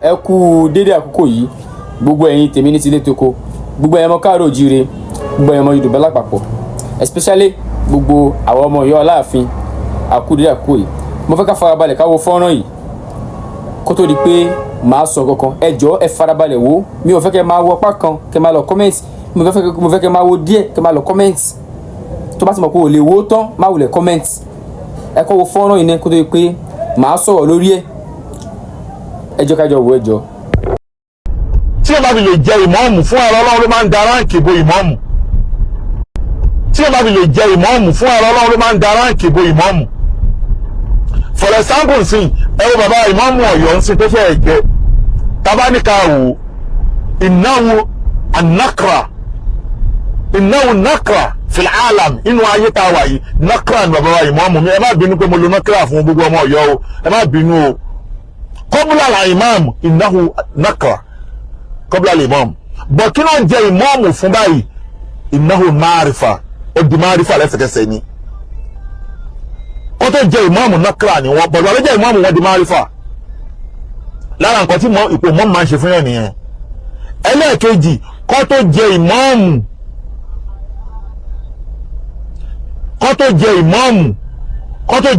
ẹ kú dédé àkókò yìí gbogbo ẹ̀yin tèmi ní tilé toko, gbogbo ẹ̀yin ọmọ káàárọ̀ oòjíire, gbogbo ẹ̀yin ọmọ Yorùbá lápapọ̀, especially gbogbo àwọn ọmọ Ọ̀yọ́ Aláàfin. Àkú dédé àkókò yìí mo fẹ́ ká farabalẹ̀ ká wo fọ́nrán yìí kó tó di pé màá sọ kankan. Ẹ jọ̀ọ́ ẹ farabalẹ̀ wò, mi ò fẹ́ kẹ́ máa wo apá kan kẹ́ máa lọ comment, mo fẹ́ kẹ́ máa wo díẹ̀ kẹ́ máa lọ comment. Tó bá ti mọ̀ pé o lè wo tán má wulẹ̀ comment. Ẹ kọ́ wo fọ́nrán yìí náà kó tó di pé màá sọ̀rọ̀ lórí ẹ̀. Ẹ jọ̀ọ́ ká jọ wò, ẹ jọ̀ọ́. Tí o bá fi lè jẹ ìmáàmù fún ara Ọlọ́run ló máa ń da ráǹkì bo ìmáàmù. Tí o bá fi lè jẹ ìmáàmù fún ara Ọlọ́run ló máa ń da ráǹkì bo ìmáàmù. For example nsìn ẹ wo bàbá ìmáàmù Ọ̀yọ́ nsìn tó fẹ́ jẹ tabaníkà wò ìnáwó nakra fil alam inú ayé tá a wà yìí nakra ni bàbá ìmáàmù mi. Ẹ má bínú pé mo lo nakra fún gbogbo ọmọ Ọ̀yọ́ o, ẹ má bínú o. Qabla al-imam innahu nakra qabla al-imam, bọ̀ kí ló ń jẹ ìmáàmù fún báyìí innahu marifa, ó di marifa lẹ́sẹ̀kẹsẹ̀ ni. Ó tó jẹ ìmáàmù nakra ni wọ́n, bọ̀dọ̀ alẹ́ jẹ́ ìmáàmù wọn di marifa. Lára nǹkan tí ipò mọ́ máa ń ṣe fún yẹn nìyẹn. Ẹlẹ́ẹ̀kejì kó tó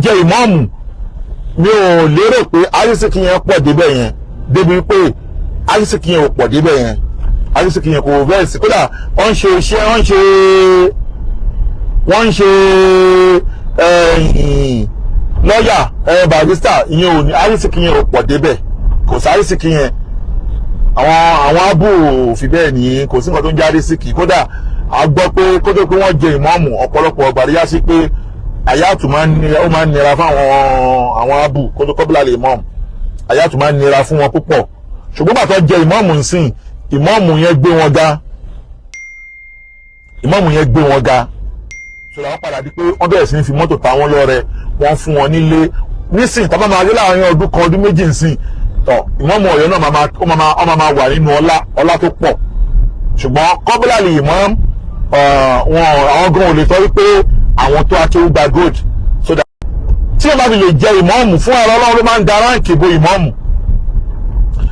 jẹ ìmáàmù, mi ò lérò pé arísìkí yẹn pọ̀ débẹ̀ yẹn, débi pé arísìkí yẹn ò pọ̀ débẹ̀ yẹn, arísìkí yẹn kò bẹ́ẹ̀ sí. Kódà wọ́n ń ṣe iṣẹ́, wọ́n ń ṣe lọ́yà barista, ìyẹn ò ní arísìkí yẹn ò pọ̀ débẹ̀, kò sí arísìkí yẹn. Àwọn abú ò fi bẹ́ẹ̀ ní, kò sí nǹkan tó ń jẹ́ arísìkí. Kódà a gbọ́ pé kódà pé wọ́n jẹ ìmáàmù ọ̀pọ̀lọpọ̀ ọ̀gbàríyá sí pé àyàtù máa ń nira fún àwọn abù kótó kọ́bílà lè mọ́ọ̀mù, àyàtù máa ń nira fún wọn púpọ̀. Ṣùgbọ́n bàtọ́ jẹ ìmáàmù nsìn, ìmáàmù yẹn gbé wọn ga, ṣọlá wọn padà di pé wọ́n bẹ̀rẹ̀ sí ní fi mọ́tò ta wọn lọ́rẹ, wọ́n fún wọn nílé. Nísìn tá bá máa rí láàrin ọdún kan ọdún méjì nsìn tọ̀ ìmáàmù Ọ̀yọ́ náà ó máa wà nínú ọlá tó pọ̀. Ṣùgbọ́n kọ́bílà lè mọ́ọ̀mù àwọn gan ò lè sọ wípé àwọn tó akéwú gba gold. So that tí o bá fi lè jẹ ìmáàmù fún ara Ọlọ́run ló máa ń da ráǹkì bo ìmáàmù.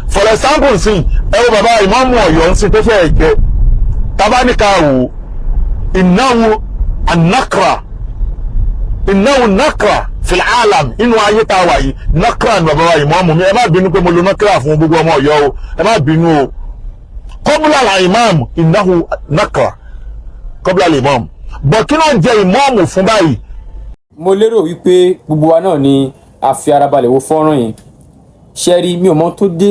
For example nsìn ẹ wo bàbá ìmáàmù Ọ̀yọ́ nsìn tó fẹ́ jẹ tabaníkà wò ìnáwó nakra fil alam inú ayé tá a wà yìí nakra ni bàbá ìmáàmù mi. Ẹ má bínú pé mo lo nakra fún gbogbo ọmọ Ọ̀yọ́ o, ẹ má bínú o. Qabla al-imam innahu nakra qabla al-imam, bọ̀ kí ló ń jẹ ìmáàmù fún báyìí. Mo lérò wípé gbogbo wa náà ni a fi ara balẹ̀ wo fọ́nrán yẹn. Ṣẹ́rí mi ò mọ̀ tó dé